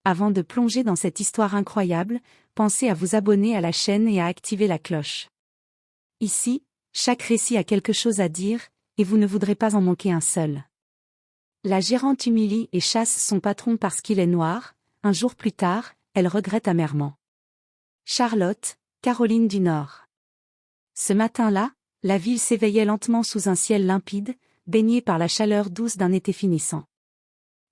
Avant de plonger dans cette histoire incroyable, pensez à vous abonner à la chaîne et à activer la cloche. Ici, chaque récit a quelque chose à dire, et vous ne voudrez pas en manquer un seul. La gérante humilie et chasse son patron parce qu'il est noir. Un jour plus tard, elle regrette amèrement. Charlotte, Caroline du Nord. Ce matin-là, la ville s'éveillait lentement sous un ciel limpide, baigné par la chaleur douce d'un été finissant.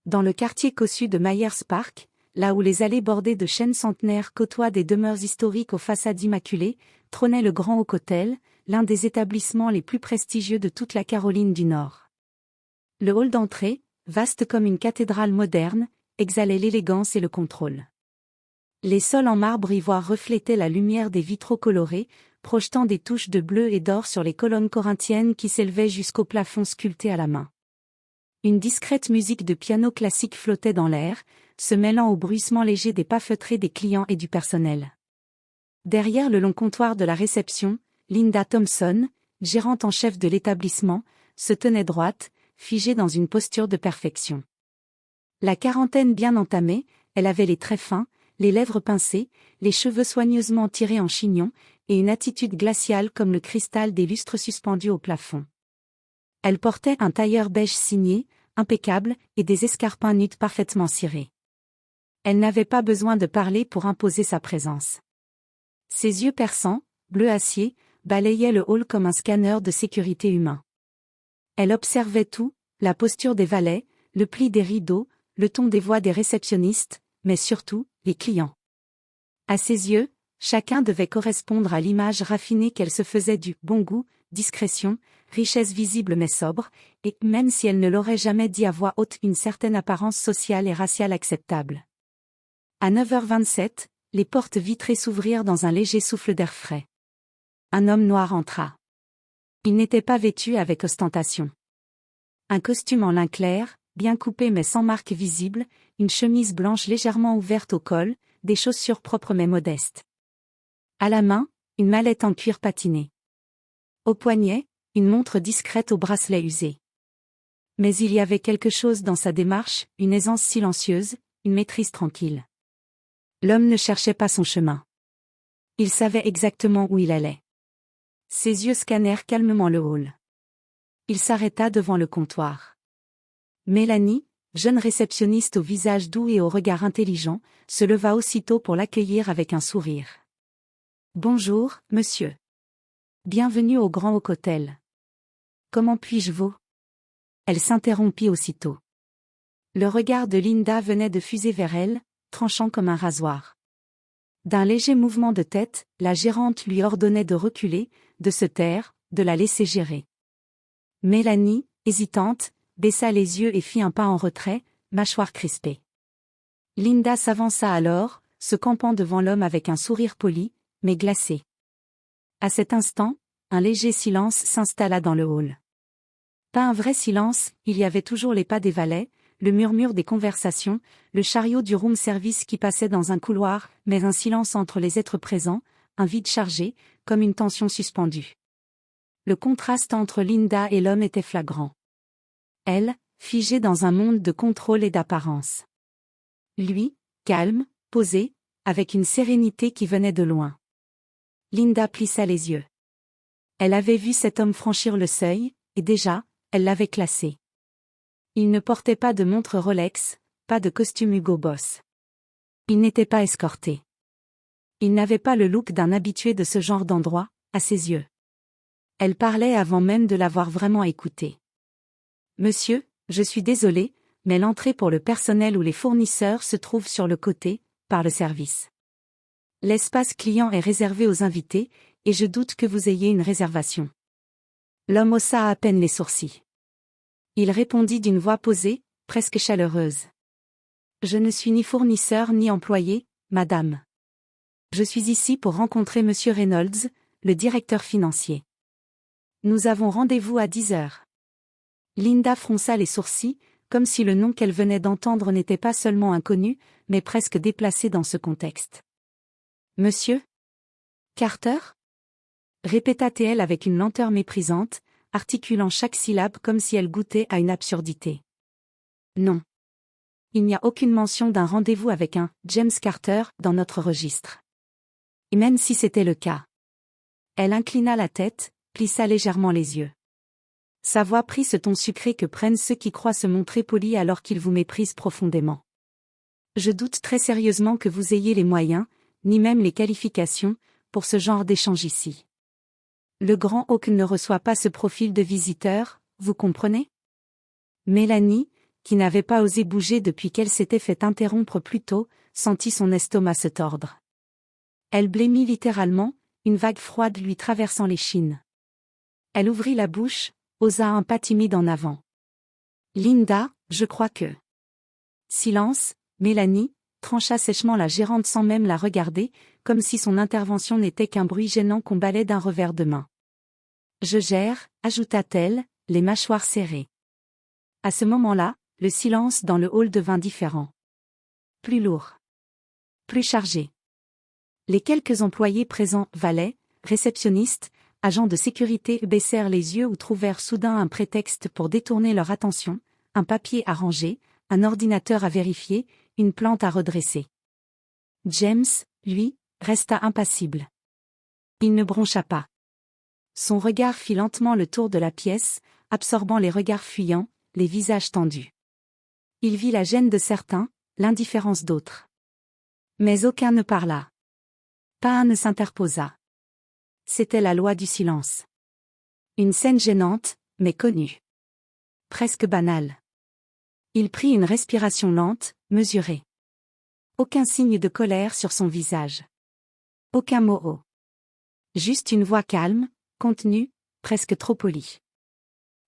Dans le quartier cossu de Myers Park, là où les allées bordées de chênes centenaires côtoient des demeures historiques aux façades immaculées, trônait le Grand Oak Hotel, l'un des établissements les plus prestigieux de toute la Caroline du Nord. Le hall d'entrée, vaste comme une cathédrale moderne, exhalait l'élégance et le contrôle. Les sols en marbre ivoire reflétaient la lumière des vitraux colorés, projetant des touches de bleu et d'or sur les colonnes corinthiennes qui s'élevaient jusqu'au plafond sculpté à la main. Une discrète musique de piano classique flottait dans l'air, se mêlant au bruissement léger des pas feutrés des clients et du personnel. Derrière le long comptoir de la réception, Linda Thompson, gérante en chef de l'établissement, se tenait droite, figée dans une posture de perfection. La quarantaine bien entamée, elle avait les traits fins, les lèvres pincées, les cheveux soigneusement tirés en chignon, et une attitude glaciale comme le cristal des lustres suspendus au plafond. Elle portait un tailleur beige signé, impeccable, et des escarpins nudes parfaitement cirés. Elle n'avait pas besoin de parler pour imposer sa présence. Ses yeux perçants, bleu acier, balayaient le hall comme un scanner de sécurité humain. Elle observait tout, la posture des valets, le pli des rideaux, le ton des voix des réceptionnistes, mais surtout, les clients. À ses yeux, chacun devait correspondre à l'image raffinée qu'elle se faisait du bon goût, discrétion, richesse visible mais sobre, et, même si elle ne l'aurait jamais dit à voix haute, une certaine apparence sociale et raciale acceptable. À 9h27, les portes vitrées s'ouvrirent dans un léger souffle d'air frais. Un homme noir entra. Il n'était pas vêtu avec ostentation. Un costume en lin clair, bien coupé mais sans marque visible, une chemise blanche légèrement ouverte au col, des chaussures propres mais modestes. À la main, une mallette en cuir patiné. Au poignet, une montre discrète au bracelet usé. Mais il y avait quelque chose dans sa démarche, une aisance silencieuse, une maîtrise tranquille. L'homme ne cherchait pas son chemin. Il savait exactement où il allait. Ses yeux scannèrent calmement le hall. Il s'arrêta devant le comptoir. Mélanie, jeune réceptionniste au visage doux et au regard intelligent, se leva aussitôt pour l'accueillir avec un sourire. « Bonjour, monsieur. Bienvenue au Grand Oak Hotel. Comment puis-je vous ?» Elle s'interrompit aussitôt. Le regard de Linda venait de fuser vers elle, tranchant comme un rasoir. D'un léger mouvement de tête, la gérante lui ordonnait de reculer, de se taire, de la laisser gérer. Mélanie, hésitante, baissa les yeux et fit un pas en retrait, mâchoire crispée. Linda s'avança alors, se campant devant l'homme avec un sourire poli, mais glacé. À cet instant, un léger silence s'installa dans le hall. Pas un vrai silence, il y avait toujours les pas des valets, le murmure des conversations, le chariot du room service qui passait dans un couloir, mais un silence entre les êtres présents, un vide chargé, comme une tension suspendue. Le contraste entre Linda et l'homme était flagrant. Elle, figée dans un monde de contrôle et d'apparence. Lui, calme, posé, avec une sérénité qui venait de loin. Linda plissa les yeux. Elle avait vu cet homme franchir le seuil, et déjà, elle l'avait classé. Il ne portait pas de montre Rolex, pas de costume Hugo Boss. Il n'était pas escorté. Il n'avait pas le look d'un habitué de ce genre d'endroit, à ses yeux. Elle parlait avant même de l'avoir vraiment écouté. « Monsieur, je suis désolée, mais l'entrée pour le personnel ou les fournisseurs se trouve sur le côté, par le service. L'espace client est réservé aux invités, et je doute que vous ayez une réservation. » L'homme haussa à peine les sourcils. Il répondit d'une voix posée, presque chaleureuse. « Je ne suis ni fournisseur ni employé, madame. Je suis ici pour rencontrer monsieur Reynolds, le directeur financier. Nous avons rendez-vous à 10h. » Linda fronça les sourcils, comme si le nom qu'elle venait d'entendre n'était pas seulement inconnu, mais presque déplacé dans ce contexte. « Monsieur Carter ?» répéta-t-elle avec une lenteur méprisante, articulant chaque syllabe comme si elle goûtait à une absurdité. « Non. il n'y a aucune mention d'un rendez-vous avec un James Carter dans notre registre. Et même si c'était le cas. Elle inclina la tête, plissa légèrement les yeux. Sa voix prit ce ton sucré que prennent ceux qui croient se montrer polis alors qu'ils vous méprisent profondément. Je doute très sérieusement que vous ayez les moyens, ni même les qualifications, pour ce genre d'échange ici. Le grand Hawk ne reçoit pas ce profil de visiteur, vous comprenez? Mélanie, qui n'avait pas osé bouger depuis qu'elle s'était fait interrompre plus tôt, sentit son estomac se tordre. Elle blêmit littéralement, une vague froide lui traversant l'échine. Elle ouvrit la bouche, osa un pas timide en avant. Linda, je crois que... Silence, Mélanie, trancha sèchement la gérante sans même la regarder, comme si son intervention n'était qu'un bruit gênant qu'on balait d'un revers de main. Je gère, ajouta-t-elle, les mâchoires serrées. À ce moment-là, le silence dans le hall devint différent. Plus lourd. Plus chargé. Les quelques employés présents, valets, réceptionnistes, agents de sécurité baissèrent les yeux ou trouvèrent soudain un prétexte pour détourner leur attention, un papier à ranger, un ordinateur à vérifier, une plante à redresser. James, lui, resta impassible. Il ne broncha pas. Son regard fit lentement le tour de la pièce, absorbant les regards fuyants, les visages tendus. Il vit la gêne de certains, l'indifférence d'autres. Mais aucun ne parla. Pas un ne s'interposa. C'était la loi du silence. Une scène gênante, mais connue. Presque banale. Il prit une respiration lente, mesurée. Aucun signe de colère sur son visage. Aucun mot haut. Juste une voix calme, contenue, presque trop polie.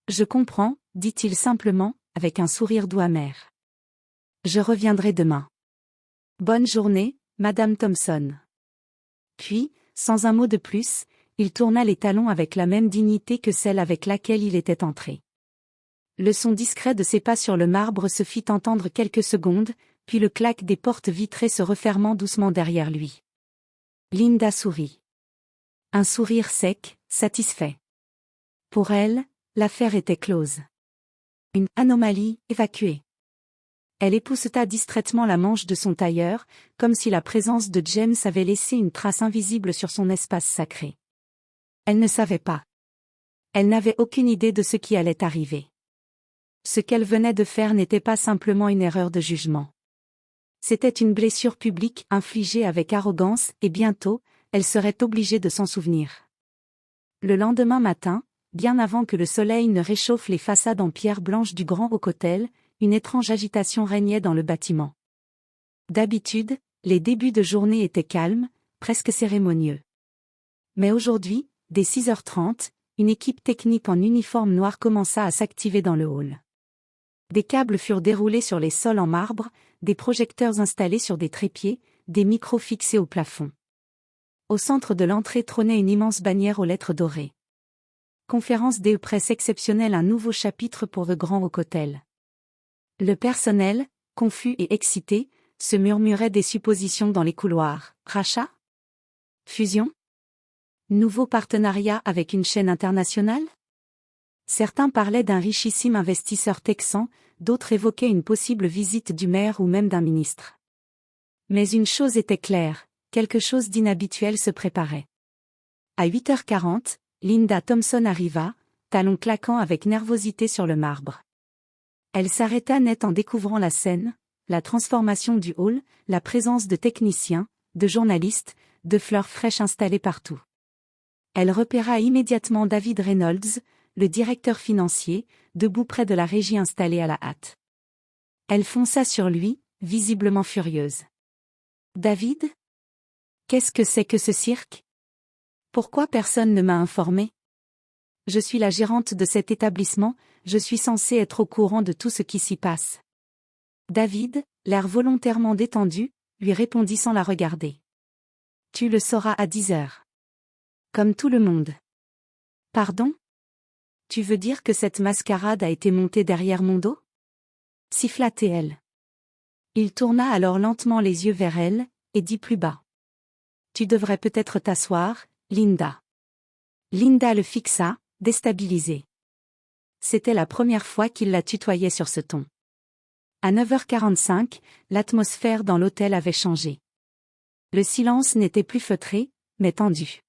Je comprends, dit-il simplement, avec un sourire doux amer. Je reviendrai demain. Bonne journée, Madame Thompson. Puis, sans un mot de plus, il tourna les talons avec la même dignité que celle avec laquelle il était entré. Le son discret de ses pas sur le marbre se fit entendre quelques secondes, puis le clac des portes vitrées se refermant doucement derrière lui. Linda sourit. Un sourire sec, satisfait. Pour elle, l'affaire était close. Une anomalie évacuée. Elle épousseta distraitement la manche de son tailleur, comme si la présence de James avait laissé une trace invisible sur son espace sacré. Elle ne savait pas. Elle n'avait aucune idée de ce qui allait arriver. Ce qu'elle venait de faire n'était pas simplement une erreur de jugement. C'était une blessure publique infligée avec arrogance et bientôt, elle serait obligée de s'en souvenir. Le lendemain matin, bien avant que le soleil ne réchauffe les façades en pierre blanche du Grand Hawk Hotel, une étrange agitation régnait dans le bâtiment. D'habitude, les débuts de journée étaient calmes, presque cérémonieux. Mais aujourd'hui, dès 6h30, une équipe technique en uniforme noir commença à s'activer dans le hall. Des câbles furent déroulés sur les sols en marbre, des projecteurs installés sur des trépieds, des micros fixés au plafond. Au centre de l'entrée trônait une immense bannière aux lettres dorées. Conférence des presse exceptionnelle, un nouveau chapitre pour le Grand Hawk Hotel. Le personnel, confus et excité, se murmurait des suppositions dans les couloirs. Rachat? Fusion? Nouveau partenariat avec une chaîne internationale? Certains parlaient d'un richissime investisseur texan, d'autres évoquaient une possible visite du maire ou même d'un ministre. Mais une chose était claire, quelque chose d'inhabituel se préparait. À 8h40, Linda Thompson arriva, talons claquant avec nervosité sur le marbre. Elle s'arrêta net en découvrant la scène, la transformation du hall, la présence de techniciens, de journalistes, de fleurs fraîches installées partout. Elle repéra immédiatement David Reynolds, le directeur financier, debout près de la régie installée à la hâte. Elle fonça sur lui, visiblement furieuse. « David? Qu'est-ce que c'est que ce cirque? Pourquoi personne ne m'a informé? Je suis la gérante de cet établissement, je suis censée être au courant de tout ce qui s'y passe. » David, l'air volontairement détendu, lui répondit sans la regarder. « Tu le sauras à 10h. Comme tout le monde. » « Pardon? Tu veux dire que cette mascarade a été montée derrière mon dos? » Siffla-t-elle. Il tourna alors lentement les yeux vers elle, et dit plus bas. « Tu devrais peut-être t'asseoir, Linda. » Linda le fixa, déstabilisée. C'était la première fois qu'il la tutoyait sur ce ton. À 9h45, l'atmosphère dans l'hôtel avait changé. Le silence n'était plus feutré, mais tendu.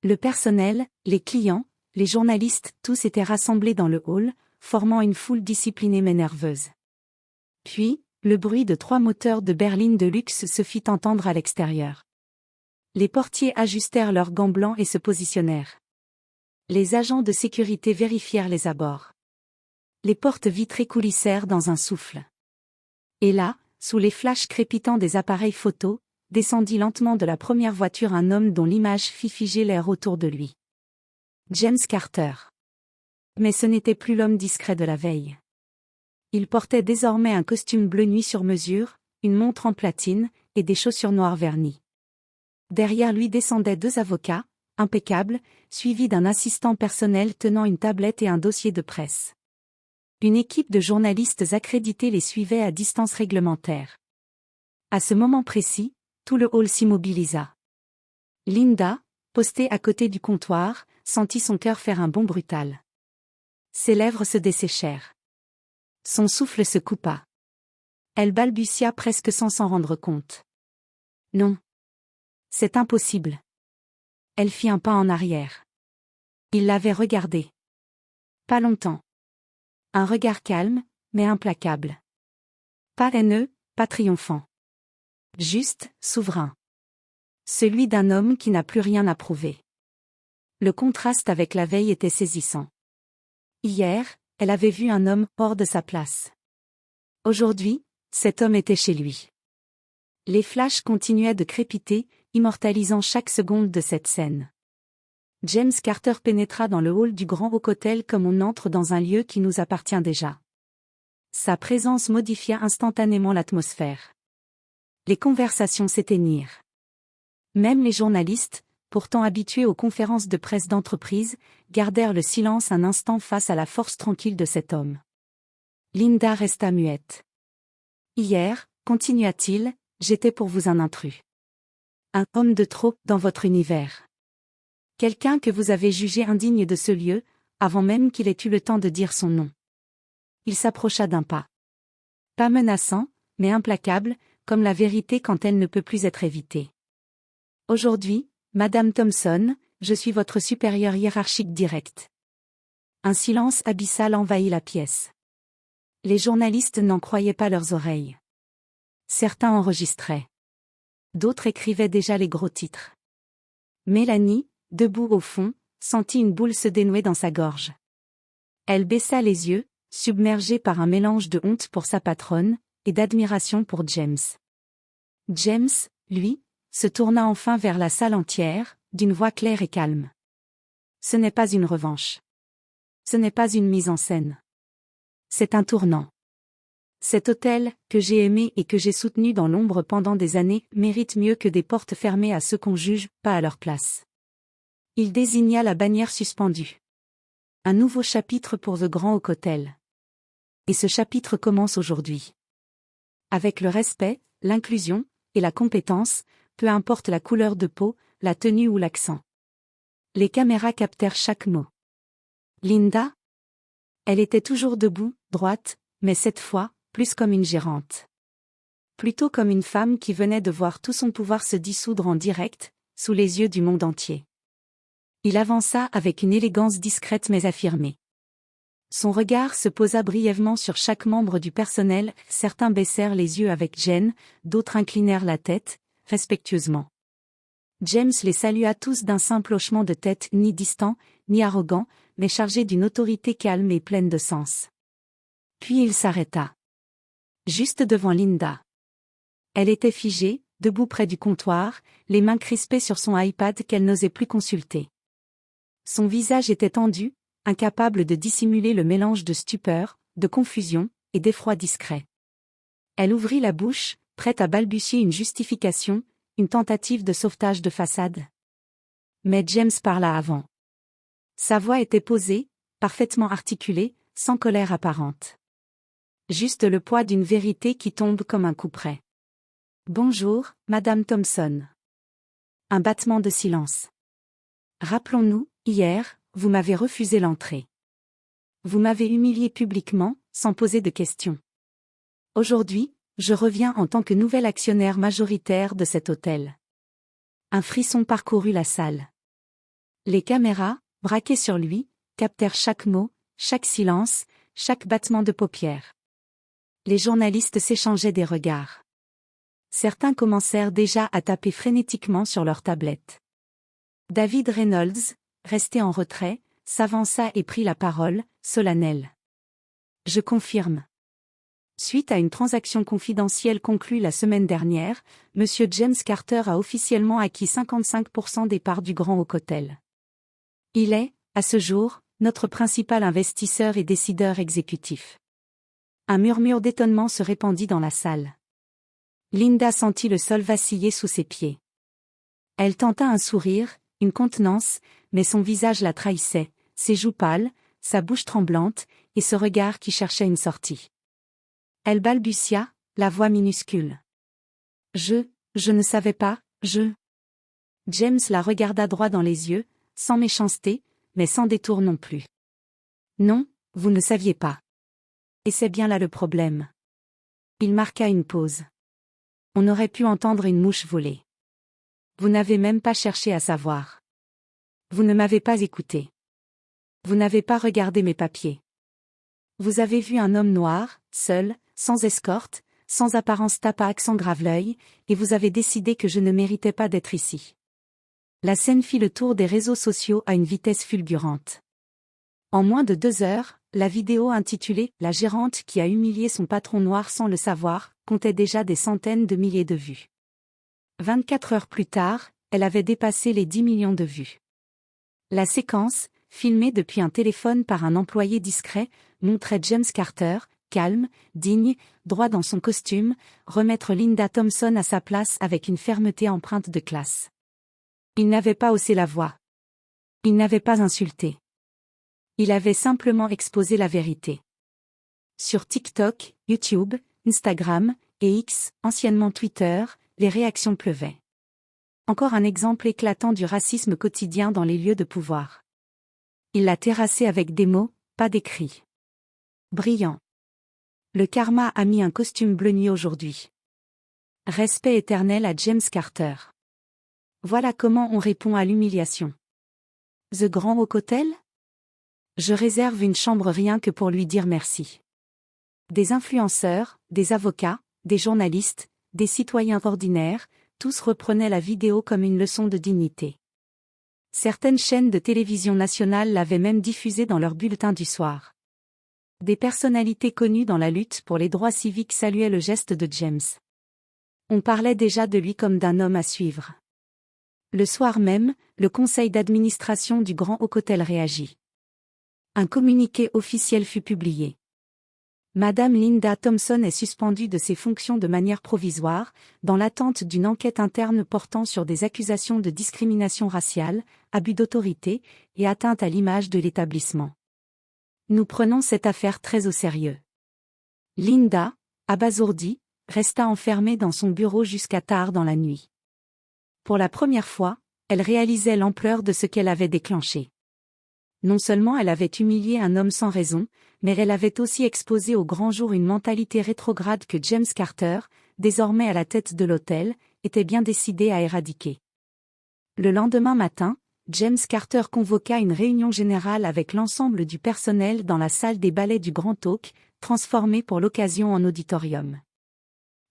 Le personnel, les clients, les journalistes, tous étaient rassemblés dans le hall, formant une foule disciplinée mais nerveuse. Puis, le bruit de 3 moteurs de berline de luxe se fit entendre à l'extérieur. Les portiers ajustèrent leurs gants blancs et se positionnèrent. Les agents de sécurité vérifièrent les abords. Les portes vitrées coulissèrent dans un souffle. Et là, sous les flashs crépitants des appareils photo, descendit lentement de la première voiture un homme dont l'image fit figer l'air autour de lui. James Carter. Mais ce n'était plus l'homme discret de la veille. Il portait désormais un costume bleu nuit sur mesure, une montre en platine, et des chaussures noires vernies. Derrière lui descendaient 2 avocats, impeccables, suivis d'un assistant personnel tenant une tablette et un dossier de presse. Une équipe de journalistes accrédités les suivait à distance réglementaire. À ce moment précis, tout le hall s'immobilisa. Linda, postée à côté du comptoir, sentit son cœur faire un bond brutal. Ses lèvres se desséchèrent. Son souffle se coupa. Elle balbutia presque sans s'en rendre compte. Non. C'est impossible. Elle fit un pas en arrière. Il l'avait regardée. Pas longtemps. Un regard calme, mais implacable. Pas haineux, pas triomphant. Juste, souverain. Celui d'un homme qui n'a plus rien à prouver. Le contraste avec la veille était saisissant. Hier, elle avait vu un homme hors de sa place. Aujourd'hui, cet homme était chez lui. Les flashs continuaient de crépiter, immortalisant chaque seconde de cette scène. James Carter pénétra dans le hall du Grand Oak Hotel comme on entre dans un lieu qui nous appartient déjà. Sa présence modifia instantanément l'atmosphère. Les conversations s'éteignirent. Même les journalistes, pourtant habitués aux conférences de presse d'entreprise, gardèrent le silence un instant face à la force tranquille de cet homme. Linda resta muette. Hier, continua-t-il, j'étais pour vous un intrus. Un homme de trop dans votre univers. Quelqu'un que vous avez jugé indigne de ce lieu, avant même qu'il ait eu le temps de dire son nom. Il s'approcha d'un pas. Pas menaçant, mais implacable, comme la vérité quand elle ne peut plus être évitée. Aujourd'hui, Madame Thompson, je suis votre supérieur hiérarchique direct. Un silence abyssal envahit la pièce. Les journalistes n'en croyaient pas leurs oreilles. Certains enregistraient. D'autres écrivaient déjà les gros titres. Mélanie, debout au fond, sentit une boule se dénouer dans sa gorge. Elle baissa les yeux, submergée par un mélange de honte pour sa patronne, et d'admiration pour James. James, lui, se tourna enfin vers la salle entière, d'une voix claire et calme. Ce n'est pas une revanche. Ce n'est pas une mise en scène. C'est un tournant. Cet hôtel, que j'ai aimé et que j'ai soutenu dans l'ombre pendant des années, mérite mieux que des portes fermées à ceux qu'on juge pas à leur place. Il désigna la bannière suspendue. Un nouveau chapitre pour The Grand Oak Hotel. Et ce chapitre commence aujourd'hui. Avec le respect, l'inclusion, et la compétence, peu importe la couleur de peau, la tenue ou l'accent. Les caméras captèrent chaque mot. Linda? Elle était toujours debout, droite, mais cette fois, plus comme une gérante. Plutôt comme une femme qui venait de voir tout son pouvoir se dissoudre en direct, sous les yeux du monde entier. Il avança avec une élégance discrète mais affirmée. Son regard se posa brièvement sur chaque membre du personnel, certains baissèrent les yeux avec gêne, d'autres inclinèrent la tête, respectueusement. James les salua tous d'un simple hochement de tête ni distant, ni arrogant, mais chargé d'une autorité calme et pleine de sens. Puis il s'arrêta. Juste devant Linda. Elle était figée, debout près du comptoir, les mains crispées sur son iPad qu'elle n'osait plus consulter. Son visage était tendu, incapable de dissimuler le mélange de stupeur, de confusion, et d'effroi discret. Elle ouvrit la bouche, prête à balbutier une justification, une tentative de sauvetage de façade. Mais James parla avant. Sa voix était posée, parfaitement articulée, sans colère apparente. Juste le poids d'une vérité qui tombe comme un coup près. Bonjour, Madame Thompson. Un battement de silence. Rappelons-nous, hier, vous m'avez refusé l'entrée. Vous m'avez humilié publiquement, sans poser de questions. Aujourd'hui, je reviens en tant que nouvel actionnaire majoritaire de cet hôtel. Un frisson parcourut la salle. Les caméras, braquées sur lui, captèrent chaque mot, chaque silence, chaque battement de paupières. Les journalistes s'échangeaient des regards. Certains commencèrent déjà à taper frénétiquement sur leurs tablettes. David Reynolds, resté en retrait, s'avança et prit la parole, solennel. Je confirme. Suite à une transaction confidentielle conclue la semaine dernière, M. James Carter a officiellement acquis 55% des parts du Grand Oak Hotel. Il est, à ce jour, notre principal investisseur et décideur exécutif. Un murmure d'étonnement se répandit dans la salle. Linda sentit le sol vaciller sous ses pieds. Elle tenta un sourire, une contenance, mais son visage la trahissait, ses joues pâles, sa bouche tremblante, et ce regard qui cherchait une sortie. Elle balbutia, la voix minuscule. Je ne savais pas, James la regarda droit dans les yeux, sans méchanceté, mais sans détour non plus. Non, vous ne saviez pas. Et c'est bien là le problème. Il marqua une pause. On aurait pu entendre une mouche voler. Vous n'avez même pas cherché à savoir. Vous ne m'avez pas écouté. Vous n'avez pas regardé mes papiers. Vous avez vu un homme noir, seul, sans escorte, sans apparence tapac sans grave-l'œil, et vous avez décidé que je ne méritais pas d'être ici. La scène fit le tour des réseaux sociaux à une vitesse fulgurante. En moins de 2 heures, la vidéo intitulée « La gérante qui a humilié son patron noir sans le savoir » comptait déjà des centaines de milliers de vues. 24 heures plus tard, elle avait dépassé les 10 millions de vues. La séquence, filmée depuis un téléphone par un employé discret, montrait James Carter, calme, digne, droit dans son costume, remettre Linda Thompson à sa place avec une fermeté empreinte de classe. Il n'avait pas haussé la voix. Il n'avait pas insulté. Il avait simplement exposé la vérité. Sur TikTok, YouTube, Instagram, et X, anciennement Twitter, les réactions pleuvaient. Encore un exemple éclatant du racisme quotidien dans les lieux de pouvoir. Il l'a terrassé avec des mots, pas des cris. Brillant. Le karma a mis un costume bleu nuit aujourd'hui. Respect éternel à James Carter. Voilà comment on répond à l'humiliation. The Grand Oak Hotel ? Je réserve une chambre rien que pour lui dire merci. Des influenceurs, des avocats, des journalistes, des citoyens ordinaires, tous reprenaient la vidéo comme une leçon de dignité. Certaines chaînes de télévision nationales l'avaient même diffusée dans leur bulletin du soir. Des personnalités connues dans la lutte pour les droits civiques saluaient le geste de James. On parlait déjà de lui comme d'un homme à suivre. Le soir même, le conseil d'administration du Grand Oak Hotel réagit. Un communiqué officiel fut publié. Madame Linda Thompson est suspendue de ses fonctions de manière provisoire, dans l'attente d'une enquête interne portant sur des accusations de discrimination raciale, abus d'autorité et atteinte à l'image de l'établissement. Nous prenons cette affaire très au sérieux. Linda, abasourdie, resta enfermée dans son bureau jusqu'à tard dans la nuit. Pour la première fois, elle réalisait l'ampleur de ce qu'elle avait déclenché. Non seulement elle avait humilié un homme sans raison, mais elle avait aussi exposé au grand jour une mentalité rétrograde que James Carter, désormais à la tête de l'hôtel, était bien décidé à éradiquer. Le lendemain matin, James Carter convoqua une réunion générale avec l'ensemble du personnel dans la salle des ballets du Grand Oak, transformée pour l'occasion en auditorium.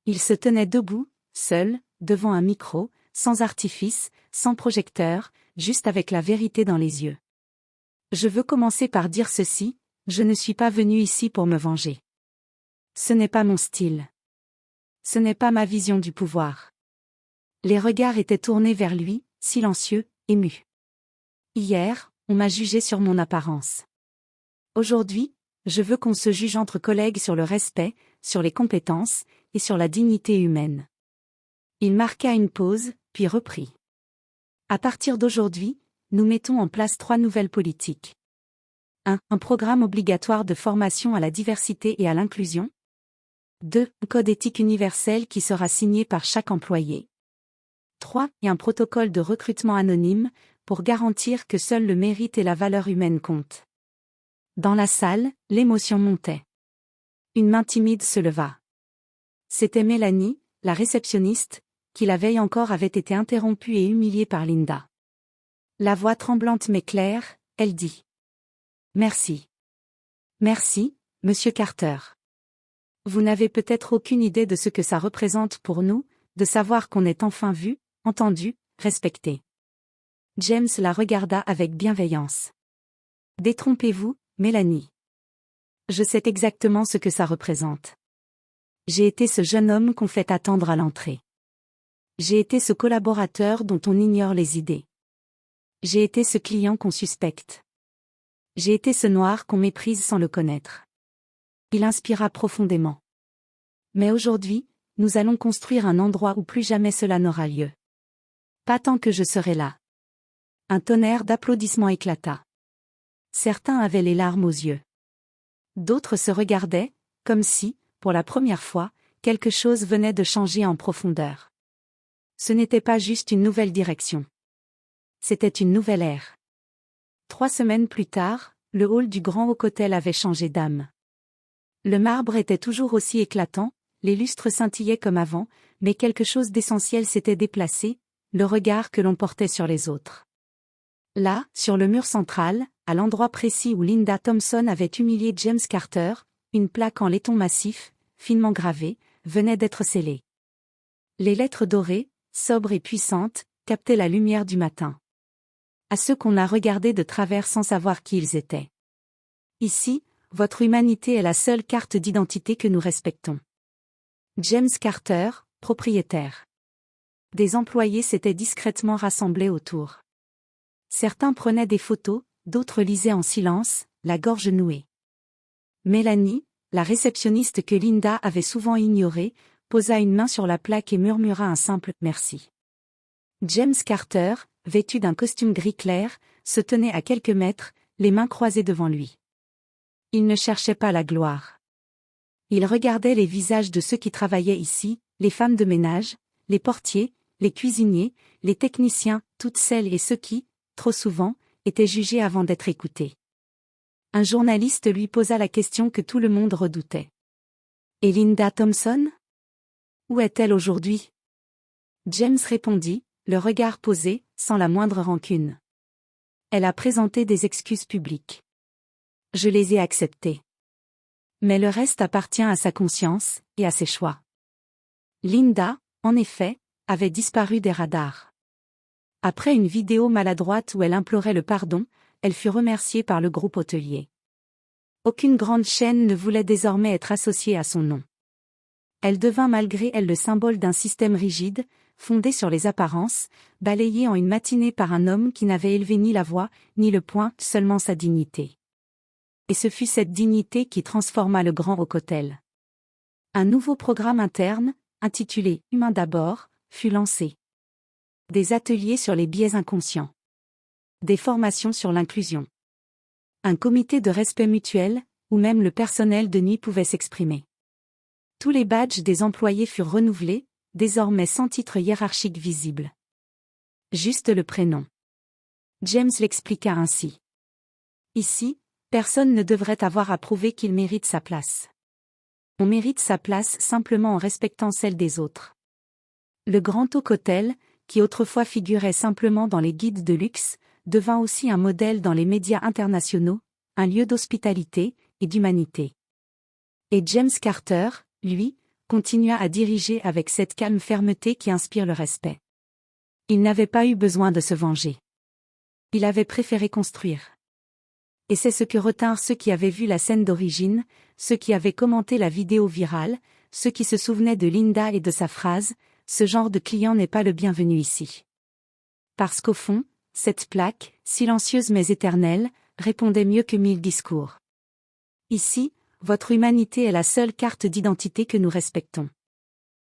Il se tenait debout, seul, devant un micro, sans artifice, sans projecteur, juste avec la vérité dans les yeux. Je veux commencer par dire ceci, je ne suis pas venu ici pour me venger. Ce n'est pas mon style. Ce n'est pas ma vision du pouvoir. Les regards étaient tournés vers lui, silencieux, émus. Hier, on m'a jugé sur mon apparence. Aujourd'hui, je veux qu'on se juge entre collègues sur le respect, sur les compétences, et sur la dignité humaine. Il marqua une pause, puis reprit. À partir d'aujourd'hui, nous mettons en place 3 nouvelles politiques. 1. Un programme obligatoire de formation à la diversité et à l'inclusion. 2. Un code éthique universel qui sera signé par chaque employé. 3. Et un protocole de recrutement anonyme, pour garantir que seul le mérite et la valeur humaine comptent. Dans la salle, l'émotion montait. Une main timide se leva. C'était Mélanie, la réceptionniste, qui la veille encore avait été interrompue et humiliée par Linda. La voix tremblante mais claire, elle dit. Merci. Merci, Monsieur Carter. Vous n'avez peut-être aucune idée de ce que ça représente pour nous, de savoir qu'on est enfin vu, entendu, respecté. James la regarda avec bienveillance. Détrompez-vous, Mélanie. Je sais exactement ce que ça représente. J'ai été ce jeune homme qu'on fait attendre à l'entrée. J'ai été ce collaborateur dont on ignore les idées. J'ai été ce client qu'on suspecte. J'ai été ce noir qu'on méprise sans le connaître. Il inspira profondément. Mais aujourd'hui, nous allons construire un endroit où plus jamais cela n'aura lieu. Pas tant que je serai là. Un tonnerre d'applaudissements éclata. Certains avaient les larmes aux yeux. D'autres se regardaient, comme si, pour la première fois, quelque chose venait de changer en profondeur. Ce n'était pas juste une nouvelle direction. C'était une nouvelle ère. 3 semaines plus tard, le hall du Grand Hotel avait changé d'âme. Le marbre était toujours aussi éclatant, les lustres scintillaient comme avant, mais quelque chose d'essentiel s'était déplacé, le regard que l'on portait sur les autres. Là, sur le mur central, à l'endroit précis où Linda Thompson avait humilié James Carter, une plaque en laiton massif, finement gravée, venait d'être scellée. Les lettres dorées, sobres et puissantes, captaient la lumière du matin. À ceux qu'on a regardés de travers sans savoir qui ils étaient. Ici, votre humanité est la seule carte d'identité que nous respectons. James Carter, propriétaire. Des employés s'étaient discrètement rassemblés autour. Certains prenaient des photos, d'autres lisaient en silence, la gorge nouée. Mélanie, la réceptionniste que Linda avait souvent ignorée, posa une main sur la plaque et murmura un simple « merci ». James Carter, vêtu d'un costume gris clair, se tenait à quelques mètres, les mains croisées devant lui. Il ne cherchait pas la gloire. Il regardait les visages de ceux qui travaillaient ici, les femmes de ménage, les portiers, les cuisiniers, les techniciens, toutes celles et ceux qui, trop souvent, étaient jugés avant d'être écoutés. Un journaliste lui posa la question que tout le monde redoutait. Et Linda Thompson? Où est-elle aujourd'hui? James répondit, le regard posé, sans la moindre rancune. Elle a présenté des excuses publiques. Je les ai acceptées. Mais le reste appartient à sa conscience, et à ses choix. Linda, en effet, avait disparu des radars. Après une vidéo maladroite où elle implorait le pardon, elle fut remerciée par le groupe hôtelier. Aucune grande chaîne ne voulait désormais être associée à son nom. Elle devint malgré elle le symbole d'un système rigide, fondé sur les apparences, balayé en une matinée par un homme qui n'avait élevé ni la voix, ni le poing, seulement sa dignité. Et ce fut cette dignité qui transforma le Grand Hotel. Un nouveau programme interne, intitulé « Humain d'abord », fut lancé. Des ateliers sur les biais inconscients. Des formations sur l'inclusion. Un comité de respect mutuel, où même le personnel de nuit pouvait s'exprimer. Tous les badges des employés furent renouvelés, désormais sans titre hiérarchique visible. Juste le prénom. James l'expliqua ainsi. Ici, personne ne devrait avoir à prouver qu'il mérite sa place. On mérite sa place simplement en respectant celle des autres. Le Grand Hotel, qui autrefois figurait simplement dans les guides de luxe, devint aussi un modèle dans les médias internationaux, un lieu d'hospitalité et d'humanité. Et James Carter, lui, continua à diriger avec cette calme fermeté qui inspire le respect. Il n'avait pas eu besoin de se venger. Il avait préféré construire. Et c'est ce que retinrent ceux qui avaient vu la scène d'origine, ceux qui avaient commenté la vidéo virale, ceux qui se souvenaient de Linda et de sa phrase « Ce genre de client n'est pas le bienvenu ici ». Parce qu'au fond, cette plaque, silencieuse mais éternelle, répondait mieux que 1000 discours. Ici, votre humanité est la seule carte d'identité que nous respectons.